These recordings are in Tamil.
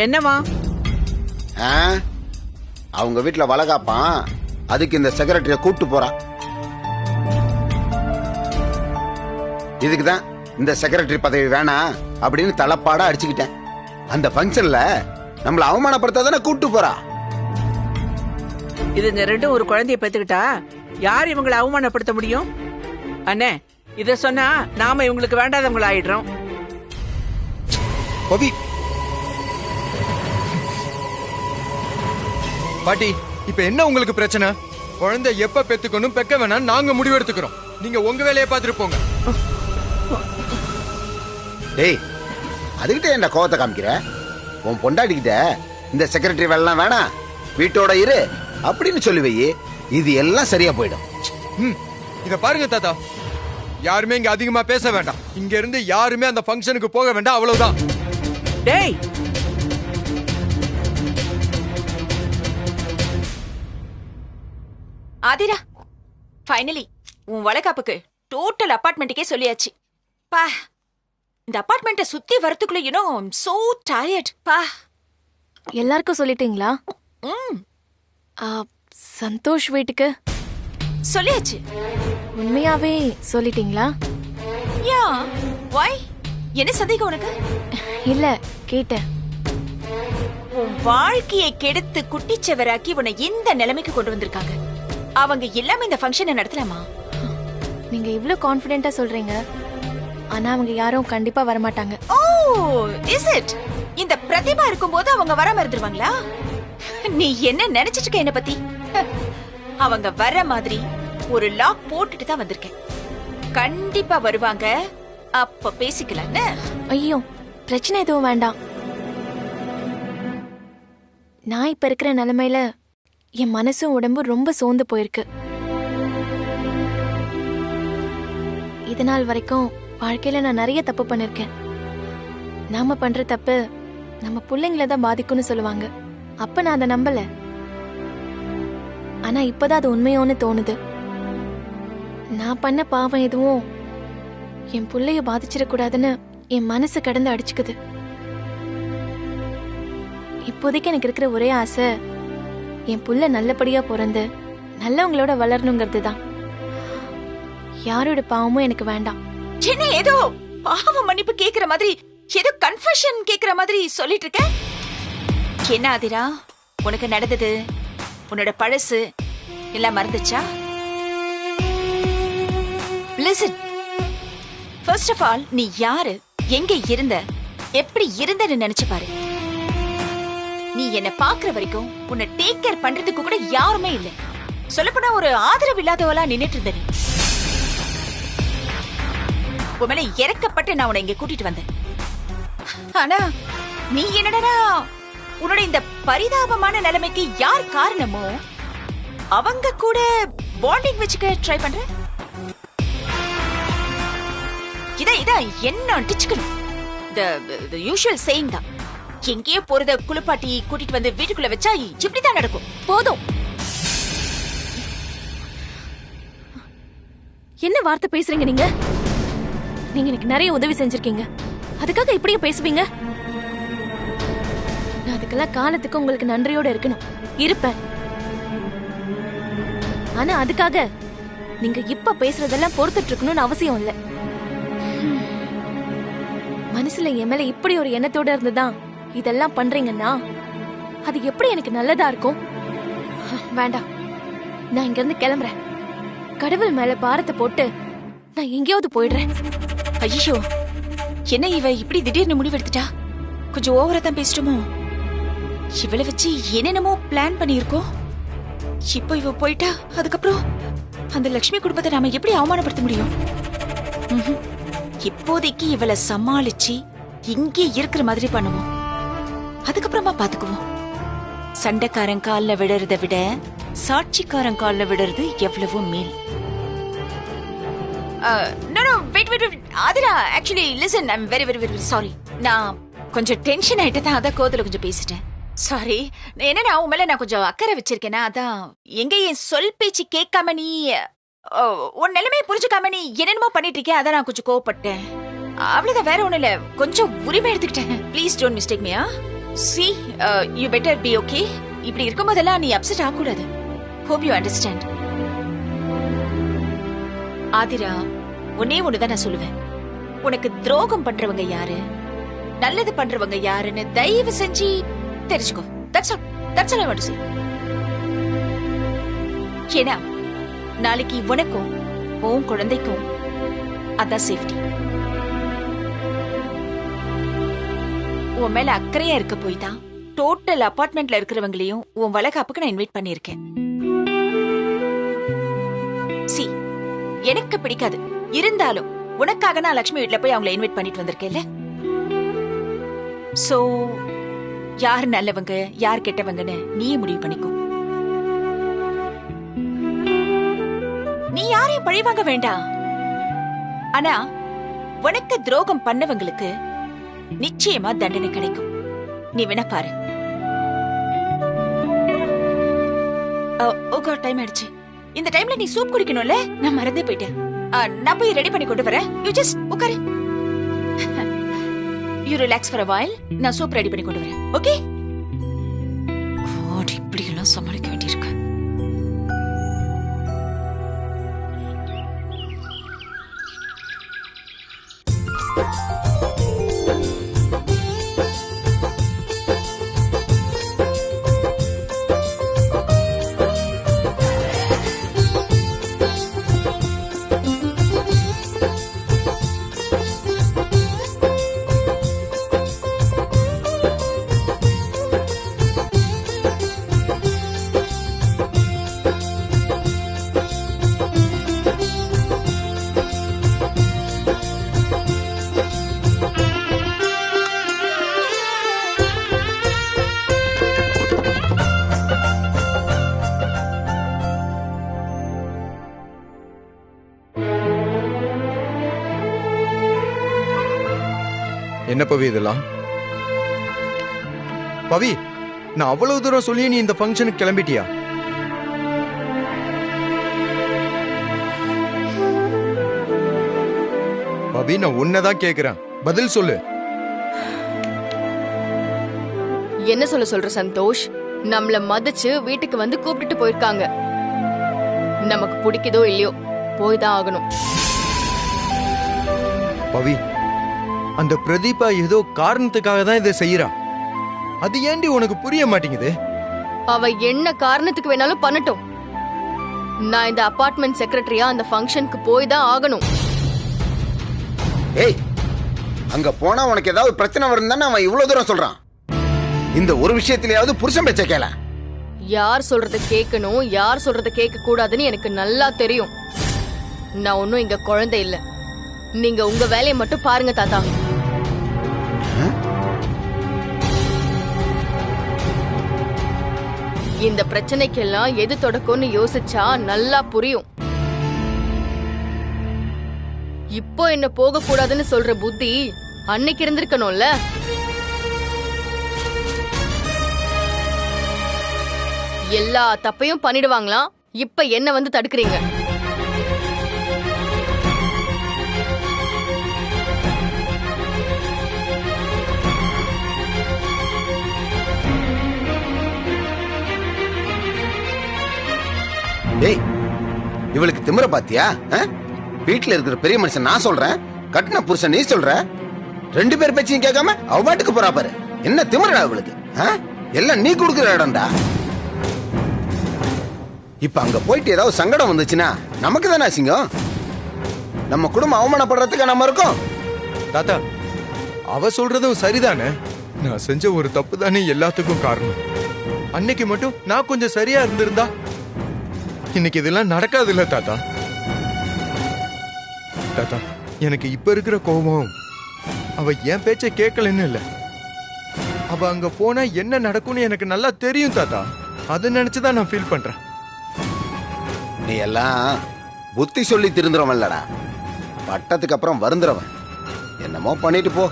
என்னமா? அவங்க வீட்டுல வளகாப்பான், அதுக்கு இந்த செக்ரட்டரிய கூட்டு போறா. இதுக்குதான் இந்த செக்ரட்டரி பதவி வேணாம் அப்படின்னு தலப்பாடா அடிச்சுக்கிட்டேன். அந்த பங்கன்ல நம்மள அவமானப்படுத்தாதானே கூட்டு போறா. இதுங்க ரெண்டும் ஒரு குழந்தைய பெத்துக்கிட்டா யார் இவங்களை அவமானப்படுத்த முடியும்? அண்ணே, இத சொன்னா நாம இவங்களுக்கு வேண்டாதவங்கள ஆயிடுறோம். பாட்டி, இப்ப என்ன உங்களுக்கு பிரச்சனை? குழந்தை எப்ப பெத்துக்கணும் பெக்க வேணாம் நாங்க முடிவெடுத்துக்கிறோம். நீங்க உங்க வேலையை பார்த்துட்டு போங்க. டேய், அதுகிட்ட என்ன கோவத்தை காமிக்கிற? உன் பொண்டாட்டிக்கிட்ட இந்த செக்ரட்டரி வேலைலாம் வேணாம், வீட்டோட இரு அப்படின்னு சொல்லி வை. இது எல்லாம் சரியா போயிடும். இத பாருங்க தாத்தா, யாருமே இங்க அதிகமா பேச வேண்டாம். இங்க இருந்து யாருமே அந்த ஃபங்க்ஷனுக்கு போக வேண்டாம், அவ்வளவுதான். டேய், ஆதிரா, ஃபைனலி உன் வளகாப்புக்கு டோட்டல் அபார்ட்மெண்ட்டுக்கே சொல்லியாச்சு. பா, இந்த அபார்ட்மெண்ட்டை சுத்தி வரதுக்குள்ள you know I'm so tired. பா, எல்லாருக்கும் சொல்லிட்டீங்களா? சந்தோஷ் வீட்டுக்கு சொல்லியாச்சு. உண்மையாவே சொல்லிட்டீங்களா? யா, வை? என்ன சந்தேகம் உனக்கு? இல்ல, கேட்டேன். உன் வாழ்க்கையை கெடுத்து குட்டிச்சவராக்கி உன்னை இந்த நிலைமைக்கு கொண்டு வந்திருக்காங்க. அவங்க எல்லாமே இந்த ஃபங்க்ஷனை நடத்தலாமா? நீங்க இவ்ளோ கான்ஃபிடென்ட்டா சொல்றீங்க, ஆனா அவங்க யாரும் கண்டிப்பா வரமாட்டாங்க. ஓ, இஸ் இட்? இந்த பிரதிபா இருக்கும்போது அவங்க வராம இருந்துருவாங்களா? நீ என்ன நினைச்சிட்டு இருக்க என்ன பத்தி? அவங்க வர மாதிரி ஒரு லாக் போட்டுட்டு தான் வந்திருக்கேன். கண்டிப்பா வருவாங்க, அப்ப பேசிக்கலாம்னு. ஐயோ, பிரச்சனை எதுவும் வேண்டாம். நான் இப்ப இருக்கிற நிலைமையில என் மனசும் உடம்பும் ரொம்ப சோர்ந்து போயிருக்கு. இதனால் வரைக்கும் வாழ்க்கையில நான் நிறைய தப்பு பண்ணிருக்கேன். நாம பண்ற தப்பு நம்ம பிள்ளைங்கள தான் பாதிக்கும்னு சொல்லுவாங்க. அப்ப நான் அதை நம்பல. ஆனா இப்பதான் அது உண்மையோன்னு தோணுது. நான் பண்ண பாவம் எதுவும் என் புள்ளைய பாதிச்சிடக்கூடாதுன்னு என் மனசு கடந்து அடிச்சுக்குது. இப்போதைக்கு எனக்கு இருக்கிற ஒரே ஆசை என் புள்ள நல்லபடியா பிறந்து நல்லவங்களோட வளரணுங்கிறது தான். யாரோட பாவமும் எனக்கு வேண்டாம். என்ன ஏதோ பாவ மன்னிப்பு கேக்குற மாதிரி, ஏதோ கன்ஃபெஷன் கேக்குற மாதிரி சொல்லிட்டு இருக்க. என்ன ஆதிரா, உனக்கு நடந்தது, உன்னோட பழசு எல்லாம் மறந்துச்சா? லிசன், ஃபர்ஸ்ட் ஆஃப் ஆல் நீ யாரு, எங்க இருந்த, எப்படி இருந்தன்னு நினைச்சு பாரு. நீ என்ன பாக்குற வரைக்கும் உன்னை டேக் கேர் பண்றதுக்கு கூட யாருமே இல்ல. சொல்லப்போனா ஒரு ஆதரவு இல்லாதவளா நின்னுட்டு இருந்த. உன் மேல இறக்கப்பட்டு நான் உன்னை இங்க கூட்டிட்டு வந்தேன். ஆனா நீ என்னடா உன்னோட இந்த பரிதாபமான நிலைமைக்கு யார் காரணமோ அவங்க கூட பாண்டிங் வச்சுக்க ட்ரை பண்ற. இத என்ன டிச்சுக்கணும். the usual saying தான். எங்கேயோ போறத குளிப்பாட்டி கூட்டிட்டு வந்து வீட்டுக்குள்ள வச்சா இப்படிதான் நடக்கும். போதும். என்ன வார்த்தை பேசுறீங்க நீங்க? நீங்க எனக்கு நிறைய உதவி செஞ்சிருக்கீங்க, அதுக்காக இப்படியே பேசுவீங்க? நான் அதுக்கெல்லாம் காலத்துக்கு உங்களுக்கு நன்றியோட இருக்கணும், இருப்பேன். ஆனா அதுக்காக நீங்க இப்ப பேசுறதெல்லாம் பொறுத்துட்டு இருக்கணும்னு அவசியம் இல்ல. மனசுல என் மேல இப்படி ஒரு எண்ணத்தோட இருந்துதான் இதெல்லாம் பண்றீங்கன்னா அது எப்படி எனக்கு நல்லதா இருக்கும்? வேண்டாம், நான் இங்க இருந்து கிளம்புறேன். கடவுள் மேல பாரத்தை போட்டு நான் எங்கேயாவது போயிடுறேன். ஐயோ, என்ன இவ இப்படி திடீர்னு முடிவெடுத்துட்டா? கொஞ்சம் ஓவரா தான் பேசிட்டோமோ? இவளை வச்சு என்னென்னமோ பிளான் பண்ணியிருக்கோம். இப்போ இவ போயிட்டா, அதுக்கப்புறம் அந்த லட்சுமி குடும்பத்தை நாம எப்படி அவமானப்படுத்த முடியும்? இப்போதைக்கு இவளை சமாளிச்சு இங்கே இருக்கிற மாதிரி பண்ணுவோம், அதுக்கப்புறமா பாத்துக்குவோம். சண்டைக்காரன் கால்ல விடுறத விட சாட்சிக்காரன் கால்ல விடுறது எவ்வளவோ மேல். Aadhira, actually listen, I'm very very very sorry. நான் கொஞ்சம் டென்ஷன் ஆயிட்டேன், அதான் கோதல கொஞ்சம் பேசிட்டேன். சாரி. என்னன்னா உன் மேல நான் கொஞ்சம் அக்கறை வச்சிருக்கேனா, அதான் எங்க என் சொல் பேச்சு கேட்காம நீ உன் நிலைமையை புரிஞ்சுக்காம நீ என்னென்னமோ பண்ணிட்டு இருக்கேன், அதான் நான் கொஞ்சம் கோவப்பட்டேன். அவ்வளவுதான், வேற ஒண்ணும் இல்ல. கொஞ்சம் உரிமை எடுத்துக்கிட்டேன். Please don't mistake me. see you better be okay. இப்படி இருக்கும்போதெல்லாம் நீ அப்செட் ஆகக்கூடாது. hope you understand. ஆதிரா, ஒன்னே ஒண்ணுதான் நான் சொல்லுவேன். உனக்கு துரோகம் பண்றவங்க யாரு, நல்லது பண்றவங்க யாருன்னு தயவு செஞ்சு தெரிஞ்சுக்கோ. That's all I want to say. ஏன்னா நாளைக்கு உனக்கும் உன் குழந்தைக்கும் அதான் சேஃப்டி. உன் மேல அக்கறையா இருக்க போய் தான் டோட்டல் அபார்ட்மெண்ட்ல இருக்கிறவங்களையும் உன் வளகாப்புக்கு நான் இன்வைட் பண்ணிருக்கேன். சி, எனக்கு பிடிக்காது, இருந்தாலும் உனக்காக நான் லட்சுமி வீட்ல போய் அவங்களை இன்வைட் பண்ணிட்டு வந்திருக்கேன்ல. சோ யார் நல்லவங்க யார் கெட்டவங்கன்னு நீயே முடிவு பண்ணிக்கோ. நீ யாரையும் பழிவாங்க வேண்டாம். ஆனா உனக்கு துரோகம் பண்ணவங்களுக்கு நிச்சயமா தண்டனை கிடைக்கும். நீ வேணா பாரு. ஓகே, டைம் ஆயிடுச்சு. இந்த டைம்ல நீ சூப் குடிக்கணும்ல, நான் மறந்தே போயிட்டேன். நான் போய் ரெடி பண்ணி கொண்டு வரேன். யூ ஜஸ்ட் உட்காரு. You relax for a while. நான் சூப் ரெடி பண்ணி கொண்டு வரேன். ஓகே? God, இப்படி எல்லாம் சமாளிக்க வேண்டியிருக்கு. என்ன பவி இதெல்லாம்? பவி, நான் அவ்வளவு தூரம் சொல்லி நீ இந்த ஃபங்க்ஷனுக்கு கிளம்பிட்டியா? பவி, நான் உன்னதான் கேக்குறேன், பதில் சொல்லு. என்ன சொல்ற சந்தோஷ்? நம்மள மதிச்சு வீட்டுக்கு வந்து கூப்பிட்டு போயிருக்காங்க. நமக்கு பிடிக்குதோ இல்லையோ போய் தான் ஆகணும். பவி, அந்த பிரதீபா ஏதோ காரணத்துக்காக தான் இதை செய்யறா. அது ஏண்டி உனக்கு புரிய மாட்டேங்குது? அவ என்ன காரணத்துக்கு வேணாலும் பண்ணட்டும். நான் இந்த அபார்ட்மெண்ட் செக்ரட்டரியா அந்த ஃபங்க்ஷனுக்கு போய் தான் ஆகணும். ஏய், அங்க போனா உனக்கு ஏதாவது பிரச்சனை வரும் தானே அவன் இவ்வளவு தூரம் சொல்றான். இந்த ஒரு விஷயத்திலேயாவது புருஷன் பேச்ச கேள. யார் சொல்றத கேட்கணும், யார் சொல்றத கேட்க கூடாதுன்னு எனக்கு நல்லா தெரியும். நான் ஒன்னும் இங்க குழந்தை இல்ல. நீங்க உங்க வேலையை மட்டும் பாருங்க தாத்தா. இந்த பிரச்சனைக்கெல்லாம் எது தொடக்கம்னு யோசிச்சா நல்லா புரியும். இப்போ என்ன போக கூடாதுன்னு சொல்ற புத்தி அன்னைக்கு இருந்திருக்கணும்ல. எல்லா தப்பையும் பண்ணிடுவாங்களாம். இப்ப என்ன வந்து தடுக்கிறீங்க? ஏய், இவளுக்கு திமிர பாத்தியா? வீட்டுல இருக்கிற பெரிய மனுஷன் நான் சொல்றேன், கட்டின புருஷன் நீ சொல்ற. ரெண்டு பேர் பேச்சையும் கேட்காம அவ பாட்டுக்கு போறா பாரு. என்ன திமிரடா இவளுக்கு? எல்லாம் நீ கொடுக்குற இடம்டா. இப்ப அங்க போயிட்டு ஏதாவது சங்கடம் வந்துச்சுன்னா நமக்கு தானே அசிங்கம். நம்ம குடும்பம் அவமானப்படுறதுக்கு நம்ம இருக்கோம். தாத்தா, அவ சொல்றதும் சரிதானே. நான் செஞ்ச ஒரு தப்பு தானே எல்லாத்துக்கும் காரணம். அன்னைக்கு மட்டும் நான் கொஞ்சம் சரியா இருந்திருந்தா இன்னைக்கு இதெல்லாம் நடக்காது இல்ல தாத்தா. தாத்தா, எனக்கு இப்ப இருக்கிற கோபம் அவ என் பேச்சை கேட்கலன்னு இல்ல. அவ அங்க போனா என்ன நடக்கும்னு எனக்கு நல்லா தெரியும் தாத்தா. அதை நினைச்சுதான் நான் ஃபீல் பண்றேன். நீ எல்லாம் புத்தி சொல்லி திருந்துறவன் இல்லடா, பட்டத்துக்கு அப்புறம் வருந்துறவன். என்னமோ பண்ணிட்டு போ.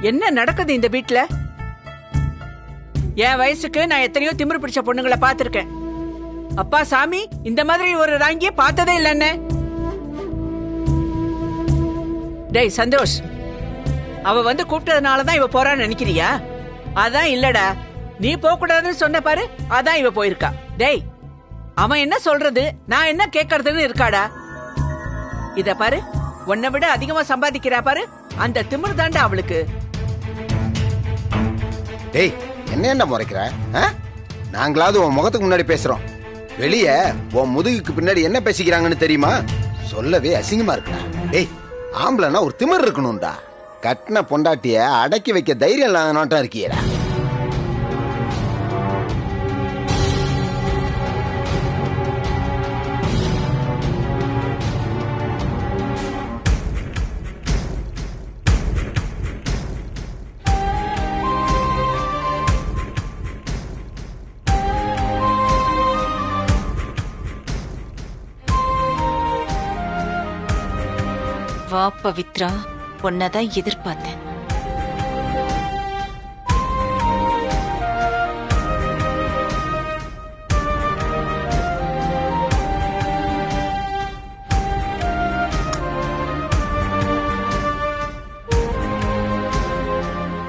என்ன நடக்குது இந்த வீட்ல? என் வயசுக்கு நான் எத்தனையோ திமிரு பிடிச்ச பொண்ணுங்களை பாத்திருக்கேன். அப்பா சாமி, இந்த மாதிரி ஒரு ராங்கிய பார்த்ததே இல்லன்னு. டேய் சந்தோஷ், அவ வந்து கூப்பிட்டதுனாலதான் இவ போறான்னு நினைக்கிறியா? அதான் இல்லடா, நீ போக கூடாதுன்னு சொன்ன பாரு, அதான் இவ போயிருக்கா. டேய், அவன் என்ன சொல்றது, நான் என்ன கேட்கறதுன்னு இருக்காடா. இத பாரு, உன்னை விட அதிகமா சம்பாதிக்கிறா பாரு, அந்த திமிரு தாண்டா அவளுக்கு. டேய், என்ன முறைக்கிற? நாங்களாவது உன் முகத்துக்கு முன்னாடி பேசுறோம், வெளிய உன் முதுகுக்கு பின்னாடி என்ன பேசிக்கிறாங்கன்னு தெரியுமா? சொல்லவே அசிங்கமா இருக்குடா. டேய், ஆம்பளைனா ஒரு திமிர் இருக்கணும்டா. கட்டின பொண்டாட்டிய அடக்கி வைக்க தைரியம் இல்லாத நாட்டம் இருக்கியடா. வா பவித்ரா, உன்னதான் எதிர்பார்த்தேன்.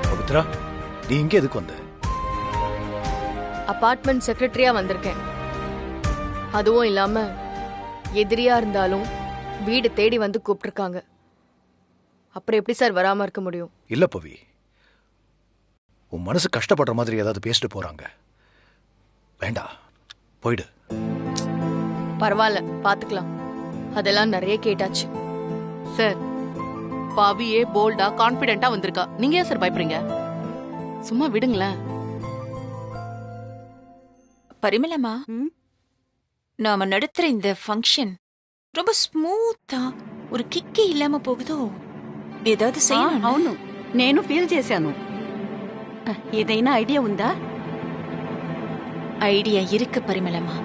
பவித்ரா, நீ இங்க எதுக்கு வந்த? அபார்ட்மெண்ட் செக்ரட்டரியா வந்திருக்கேன். அதுவும் இல்லாம எதிரியா இருந்தாலும் வீடு தேடி வந்து கூப்பிட்டுருக்காங்க. அப்புறம் எப்படி சார் வராம இருக்க முடியும்? இல்ல பவி, உன் மனசு கஷ்டப்படுற மாதிரி ஏதாவது பேசிட்டு போறாங்க. வேண்டாம், போயிடு. பரவாயில்ல, பாத்துக்கலாம். அதெல்லாம் நிறைய கேட்டாச்சு. சார், பாவியே போல்டா கான்பிடென்ட்டா வந்திருக்கா, நீங்க ஏன் சார் பயப்படுறீங்க? சும்மா விடுங்களேன். பரிமளமா, நாம நடத்துற இந்த ஃபங்க்ஷன் ரொம்ப ஸ்மூத்தா ஒரு கிக்கே இல்லாம போகுதோ? ఏదాది చేయను. అవును, నేను ఫీల్ చేశాను. ఏదైనా ఐడియా ఉందా? ஐடியா இருக்கு பரிமளமா.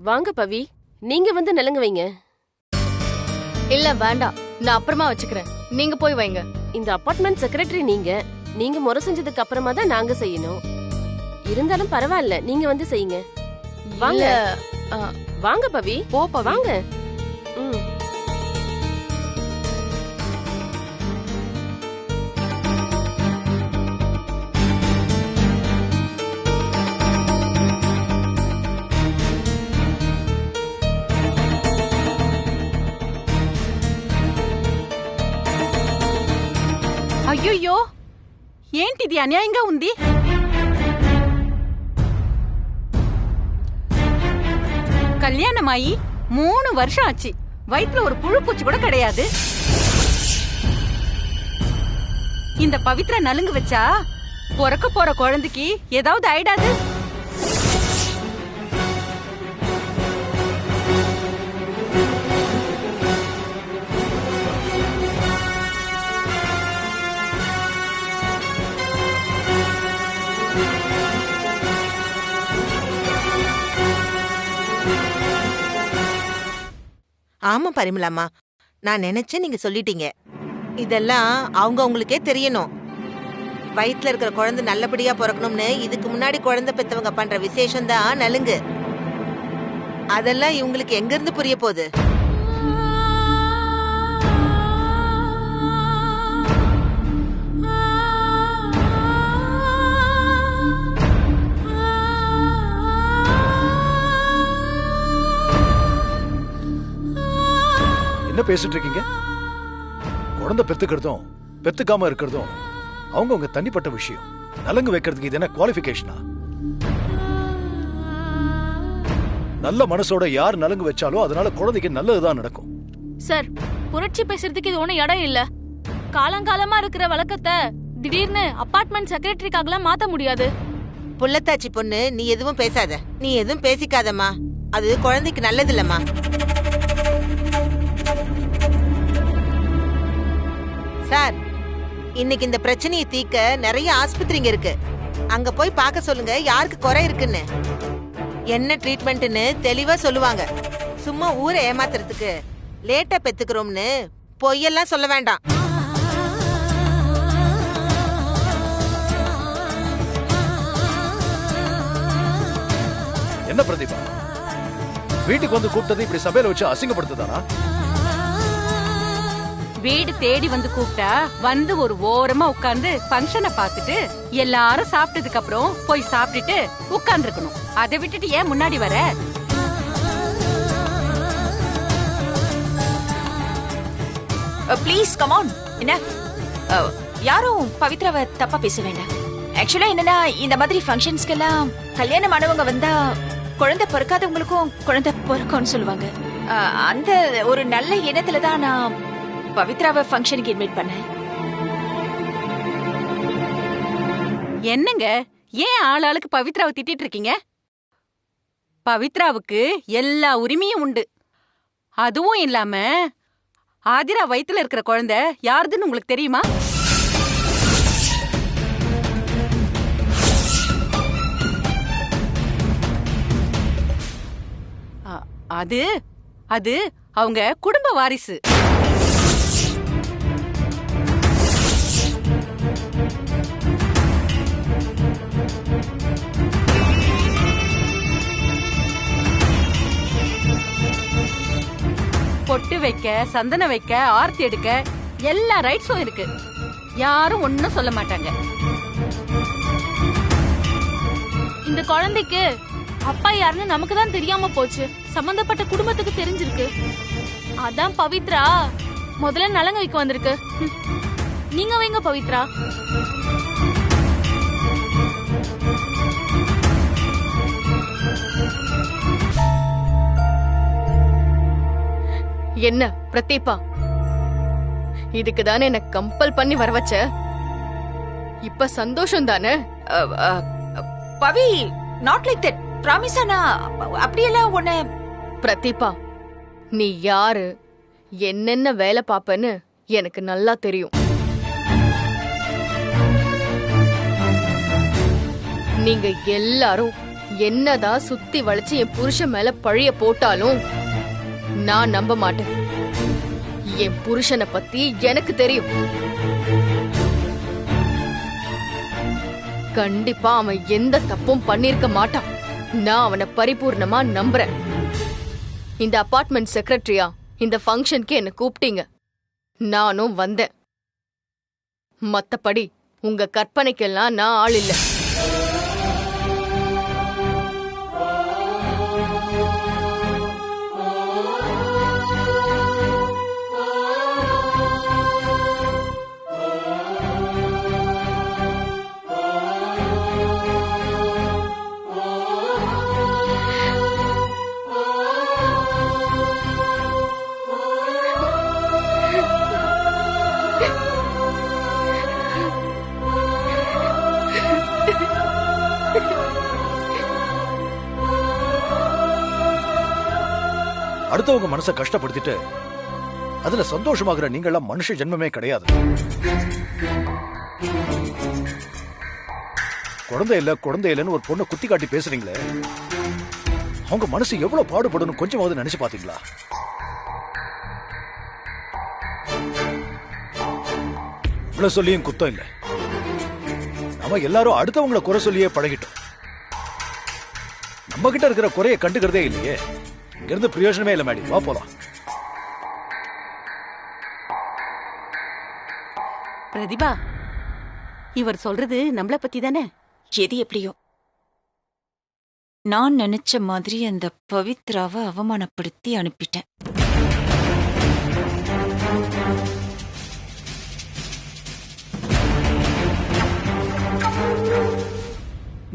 வாங்க பவி, நீங்க வந்து நிலங்க வைங்க. இல்ல வேண்டாம், நான் அப்புறமா வச்சுக்கிறேன். நீங்க போய் வைங்க. இந்த அபார்ட்மெண்ட் செக்ரட்டரி நீங்க முறை செஞ்சதுக்கு அப்புறமா தான் நாங்க செய்யணும். இருந்தாலும் பரவாயில்ல, நீங்க வந்து செய்யுங்க. வாங்க வாங்க பவி, போப்பா வாங்க. అయ్యయ్యో, ఏంటిది అన్యాయంగా ఉంది? கல்யாணமாயி 3 வருஷம் ஆச்சு, வயிற்றுல ஒரு புழு பூச்சி கூட கிடையாது. இந்த பவித்ரா நலுங்கு வச்சா பிறக்க போற குழந்தைக்கு ஏதாவது ஆயிடாது? ஆமா பரிமளாமா, நான் நினைச்சேன் நீங்க சொல்லிட்டீங்க. இதெல்லாம் அவங்களுக்கே தெரியணும். வயிற்றுல இருக்கிற குழந்தை நல்லபடியா பிறக்கணும்னு இதுக்கு முன்னாடி குழந்தை பெத்தவங்க பண்ற விசேஷம் தான் நலுங்கு. அதெல்லாம் இவங்களுக்கு எங்க இருந்து புரிய போகுது? என்ன பேசிட்டு இருக்கீங்க? குழந்தை பெத்துக்கிறதும் பெத்துக்காம இருக்கிறதும் அவங்க தனிப்பட்ட விஷயம். நலங்கு வைக்கிறதுக்கு இது என்ன குவாலிஃபிகேஷனா? நல்ல மனசோட யார் நலங்கு வச்சாலும் அதனால குழந்தைக்கு நல்லதுதான் நடக்கும். சார், புரட்சி பேசுறதுக்கு இது ஒண்ணும் இடம் இல்ல. காலங்காலமா இருக்கிற வழக்கத்தை திடீர்னு அபார்ட்மெண்ட் செக்ரட்டரிக்காகலாம் மாத்த முடியாது. புள்ளத்தாச்சி பொண்ணு, நீ எதுவும் பேசாத. நீ எதுவும் பேசிக்காதம்மா, அது குழந்தைக்கு நல்லது இல்லம்மா. சார், இன்னைக்கு இந்த பிரச்சனையை தீர்க்க நிறைய ஆஸ்பத்திரிங்க இருக்கு. அங்க போய் பார்க்க சொல்லுங்க யாருக்கு குறை இருக்குன்னு, என்ன ட்ரீட்மெண்ட்னு தெளிவா சொல்லுவாங்க. சும்மா ஊரை ஏமாத்துறதுக்கு லேட்டா பெத்துக்கிறோம்னு பொய்யெல்லாம் சொல்ல வேண்டாம். என்ன பிரதீபா, வீட்டுக்கு வந்து கூப்பிட்டது இப்படி சபையில வச்சு அசிங்கப்படுத்துதானா? வீடு தேடி வந்து கூப்பிட்டா வந்து ஒரு ஓரமா உட்கார்ந்து ஃபங்க்ஷனை பார்த்துட்டு எல்லாரும் சாப்பிட்டதுக்கு அப்புறம் போய் சாப்பிட்டுட்டு உட்கார்ந்து இருக்கணும். அதை விட்டுட்டு ஏன் முன்னாடி வர? Please come on. என்ன யாரும் பவித்ராவை தப்பா பேச வேண்டாம். ஆக்சுவலா என்னன்னா, இந்த மாதிரி ஃபங்க்ஷன்ஸ்க்கெல்லாம் கல்யாணம் ஆனவங்க வந்தா குழந்தை பிறக்காதவங்களுக்கும் குழந்தை பிறக்கும்னு சொல்லுவாங்க. அந்த ஒரு நல்ல எண்ணத்துல தான் நான் பவித்ராவை ஃபங்க்ஷனுக்கு இன்வைட் பண்ணேன். என்னங்க ஏன் ஆளாளுக்கு பவித்ராவை திட்டிட்டு இருக்கீங்க? பவித்ராவுக்கு எல்லா உரிமையும் உண்டு. அதுவும் இல்லாம ஆதிரா வயித்துல இருக்கிற குழந்தை யாருதுன்னு உங்களுக்கு தெரியுமா? அது அது அவங்க குடும்ப வாரிசு. பொட்டு வைக்க, சந்தனம் வைக்க, ஆர்த்தி எடுக்க எல்லா ரைட்ஸும் இருக்கு. யாரும் ஒன்னும் சொல்ல மாட்டாங்க. இந்த குழந்தைக்கு அப்பா யாருன்னு நமக்கு தான் தெரியாம போச்சு. சம்பந்தப்பட்ட குடும்பத்துக்கு தெரிஞ்சிருக்கு. அதான் பவித்ரா முதல்ல நலங்க வைக்க வந்திருக்கு. நீங்க வைங்க பவித்ரா. என்ன பிரதீபா, இதுக்கு தானே என்ன கம்பல் பண்ணி வர வச்ச? இப்ப சந்தோஷம் தானே? பவி, நாட் லைக் தட். ப்ராமிஸா நான் அப்படியெல்லாம் ஒண்ணு. பிரதீபா, நீ யாரு, என்னென்ன வேலை பாப்பன்னு எனக்கு நல்லா தெரியும். நீங்க எல்லாரும் என்னதான் சுத்தி வளைச்சு என் புருஷன் மேல பழிய போட்டாலும் நான் நம்ப மாட்டேன். என் புருஷனை பத்தி எனக்கு தெரியும். கண்டிப்பா அவன் எந்த தப்பும் பண்ணிருக்க மாட்டான். நான் அவனை பரிபூர்ணமா நம்புறேன். இந்த அபார்ட்மெண்ட் செக்ரட்டரியா இந்த ஃபங்க்ஷனுக்கு என்ன கூப்பிட்டீங்க, நானும் வந்தேன். மத்தபடி உங்க கற்பனைக்கெல்லாம் நான் ஆள் இல்லை. அடுத்தவங்க மனசை கஷ்டப்படுத்திட்டு அதுல சந்தோஷமாகிற நீங்கெல்லாம் மனுஷ ஜென்மமே கிடையாது. குழந்தை இல்லைன்னு ஒரு பொண்ணை குத்தி காட்டி பேசுறீங்களே, அவங்க மனசு எவ்வளவு பாடுபடணும் கொஞ்சமாவது நினைச்சு பாத்தீங்களா? இவ்வளவு சொல்லியும் குத்தம் இல்லை. நம்ம எல்லாரும் அடுத்தவங்களை குறை சொல்லியே பழகிட்டோம். நம்ம கிட்ட இருக்கிற குறைய கண்டுக்கிறதே இல்லையே. இங்க இருந்து பிரயோஜனமே இல்லை. மேடி, வா போலாம். பிரதிபா, இவர் சொல்றது நம்மள பத்தி தானே? எது எப்படியோ, நான் நினைச்ச மாதிரி அந்த பவித்ராவை அவமானப்படுத்தி அனுப்பிட்டேன்.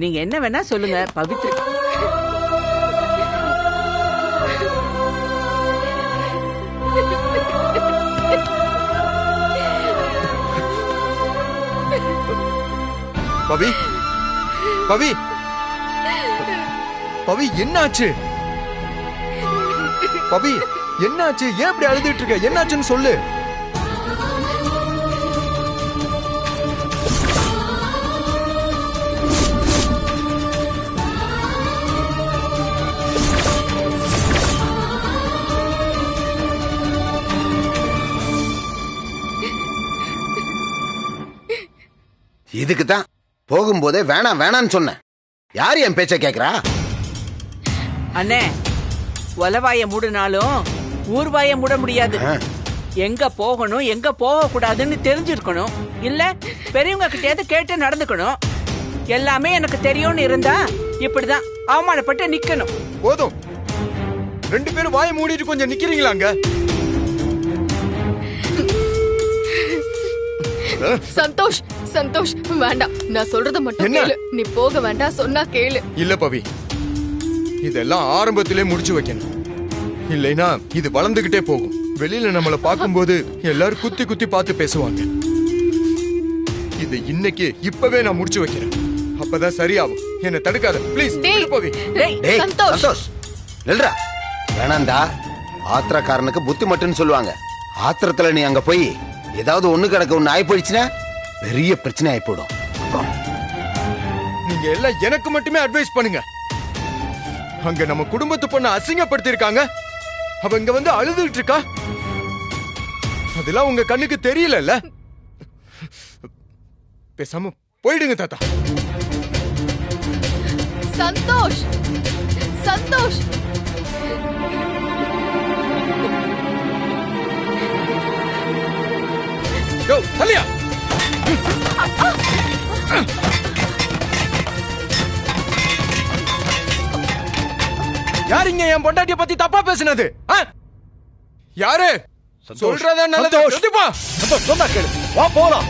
நீங்க என்ன வேணா சொல்லுங்க பவித்ரா. பவி, பவி, பவி, என்னாச்சு? பவி, என்னாச்சு? ஏன் இப்படி அழுதுட்டு இருக்க? என்னாச்சுன்னு சொல்லு. இதுக்கு தான் போகும்போதே வேணாம் வேணான்னு சொன்னேன். யார் என் பேச்ச கேக்குறா? அண்ணே, ஒலவாய மூடினாலும் ஊர்வாய மூட முடியாது. எங்க போகணும் எங்க போக கூடாதுன்னு தெரிஞ்சிருக்கணும். இல்ல பெரியவங்க கிட்டயாவது கேட்டு நடந்துக்கணும். எல்லாமே எனக்கு தெரியும்னு இருந்தா இப்படிதான் அவமானப்பட்டு நிக்கணும். போதும், 2 பேரும் வாயை மூடிட்டு கொஞ்சம் நிக்கிறீங்களாங்க? சந்தோஷ் சந்தோஷ் வேண்டாம், நான் சொல்றத மட்டும் கேளு. நீ போக வேண்டாம், சொன்னா கேளு. இல்ல பவி, இதெல்லாம் ஆரம்பத்திலே முடிச்சு வைக்கணும். இல்லைனா இது வளர்ந்துகிட்டே போகும். வெளியில நம்மள பாக்கும்போது எல்லாரும் குத்தி குத்தி பார்த்து பேசுவாங்க. இது இன்னைக்கு இப்பவே நான் முடிச்சு வைக்கிறேன். அப்பதான் சரியாகும். என்ன தடுக்காத ப்ளீஸ் பவி. டேய் சந்தோஷ், நில்றா. வேணாண்டா, ஆத்திரக்காரனுக்கு புத்தி மட்டும்னு சொல்லுவாங்க. ஆத்திரத்துல நீ அங்க போய் ஏதாவது ஒண்ணு கிடக்க ஒண்ணு ஆயி போயிடுச்சுன்னா பெரிய பிரச்சனை ஆயி போயிடும். நீங்க எல்லாம் எனக்கு மட்டுமே அட்வைஸ் பண்ணுங்க. அங்க நம்ம குடும்பத்து பொண்ண அசிங்கப்படுத்தி இருக்காங்க. அவ இங்க வந்து அழுதுகிட்டு இருக்கா. அதெல்லாம் உங்க கண்ணுக்கு தெரியல. பேசாம போயிடுங்க தாத்தா. சந்தோஷ் சந்தோஷ் யோ தலியா, யார் இங்க என் பொண்டாட்டிய பத்தி தப்பா பேசுனது? யாரு சொல்றதா நல்லது. சொன்னா கேளு, வா போலாம்.